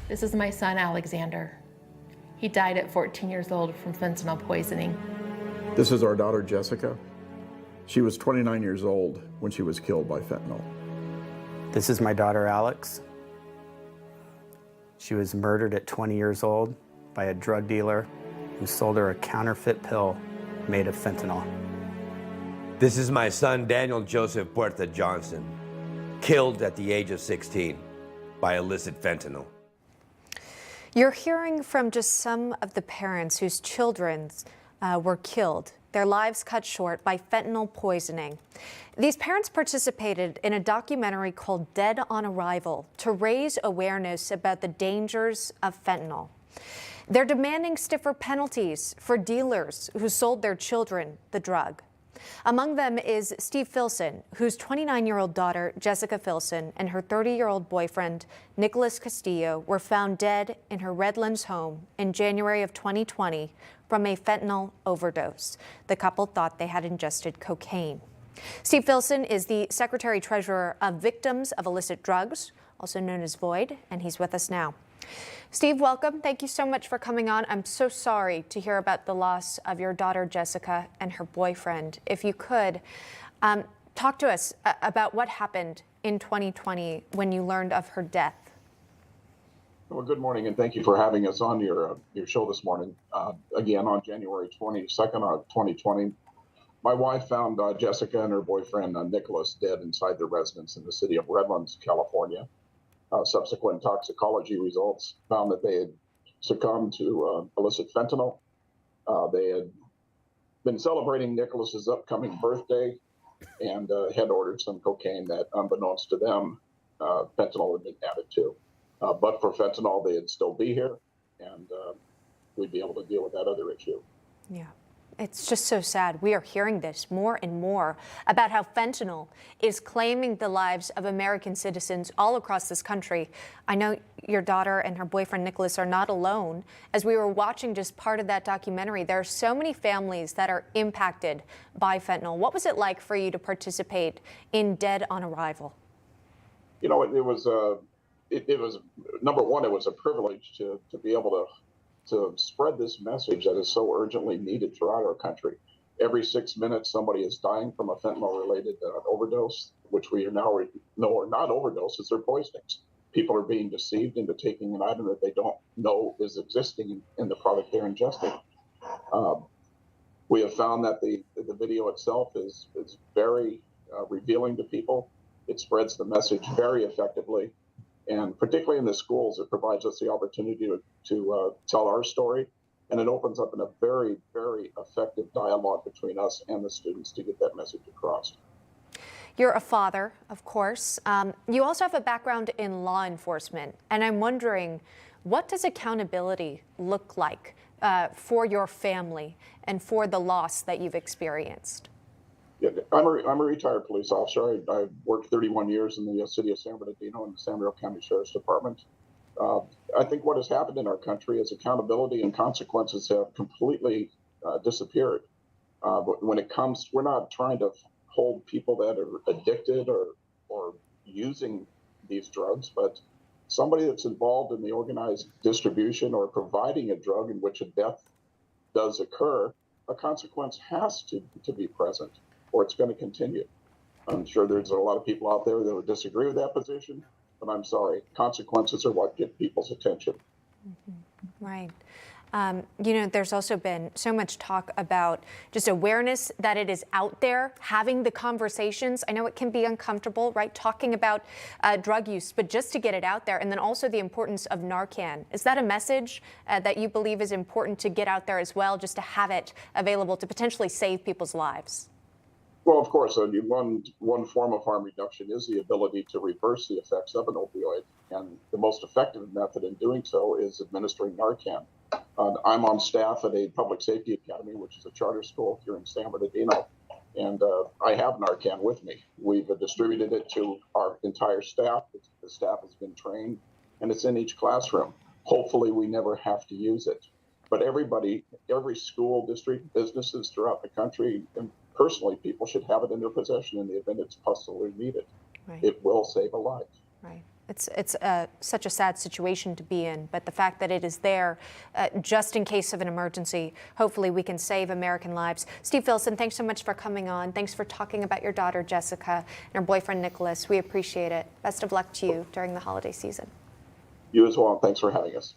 This is my son, Alexander. He died at 14 years old from fentanyl poisoning. This is our daughter, Jessica. She was 29 years old when she was killed by fentanyl. This is my daughter, Alex. She was murdered at 20 years old by a drug dealer who sold her a counterfeit pill made of fentanyl. This is my son, Daniel Joseph Puerta Johnson, killed at the age of 16 by illicit fentanyl. You're hearing from just some of the parents whose children were killed, their lives cut short by fentanyl poisoning. These parents participated in a documentary called Dead on Arrival to raise awareness about the dangers of fentanyl. They're demanding stiffer penalties for dealers who sold their children the drug. Among them is Steve Filson, whose 29-year-old daughter, Jessica Filson, and her 30-year-old boyfriend, Nicholas Castillo, were found dead in her Redlands home in January of 2020 from a fentanyl overdose. The couple thought they had ingested cocaine. Steve Filson is the Secretary-Treasurer of Victims of Illicit Drugs, also known as VOID, and he's with us now. Steve, welcome. Thank you so much for coming on. I'm so sorry to hear about the loss of your daughter, Jessica, and her boyfriend. If you could, talk to us about what happened in 2020 when you learned of her death. Well, good morning, and thank you for having us on your show this morning. Again, on January 22nd of 2020, my wife found Jessica and her boyfriend, Nicholas, dead inside their residence in the city of Redlands, California. Subsequent toxicology results found that they had succumbed to illicit fentanyl. They had been celebrating Nicholas's upcoming birthday and had ordered some cocaine that, unbeknownst to them, fentanyl had been added to. But for fentanyl, they'd still be here, and we'd be able to deal with that other issue. Yeah. It's just so sad. We are hearing this more and more about how fentanyl is claiming the lives of American citizens all across this country. I know your daughter and her boyfriend, Nicholas, are not alone. As we were watching just part of that documentary, there are so many families that are impacted by fentanyl. What was it like for you to participate in Dead on Arrival? You know, it was number one, it was a privilege to be able to spread this message that is so urgently needed throughout our country. Every 6 minutes, somebody is dying from a fentanyl-related overdose, which we now know are not overdoses, they're poisonings. People are being deceived into taking an item that they don't know is existing in the product they're ingesting. We have found that the video itself is very revealing to people. It spreads the message very effectively. And particularly in the schools, it provides us the opportunity to tell our story. And it opens up in a very, very effective dialogue between us and the students to get that message across. You're a father, of course. You also have a background in law enforcement. And I'm wondering, what does accountability look like for your family and for the loss that you've experienced? Yeah, I'm a retired police officer. I've worked 31 years in the city of San Bernardino in the San Bernardino County Sheriff's Department. I think what has happened in our country is accountability and consequences have completely disappeared. But when it comes, we're not trying to hold people that are addicted or using these drugs, but somebody that's involved in the organized distribution or providing a drug in which a death does occur, a consequence has to be present, or it's going to continue. I'm sure there's a lot of people out there that would disagree with that position, but I'm sorry, consequences are what get people's attention. Mm-hmm. Right. You know, there's also been so much talk about just awareness that it is out there, having the conversations. I know it can be uncomfortable, right, talking about drug use, but just to get it out there, and then also the importance of Narcan. Is that a message that you believe is important to get out there as well, just to have it available to potentially save people's lives? Well, of course, one form of harm reduction is the ability to reverse the effects of an opioid, and the most effective method in doing so is administering Narcan. I'm on staff at a public safety academy, which is a charter school here in San Bernardino, and I have Narcan with me. We've distributed it to our entire staff. The staff has been trained, and it's in each classroom. Hopefully, we never have to use it. But everybody, every school district, businesses throughout the country, and personally, people should have it in their possession in the event it's possibly needed. Right. It will save a life. Right. It's such a sad situation to be in, but the fact that it is there just in case of an emergency, hopefully we can save American lives. Steve Filson, thanks so much for coming on. Thanks for talking about your daughter, Jessica, and her boyfriend, Nicholas. We appreciate it. Best of luck to you during the holiday season. You as well. Thanks for having us.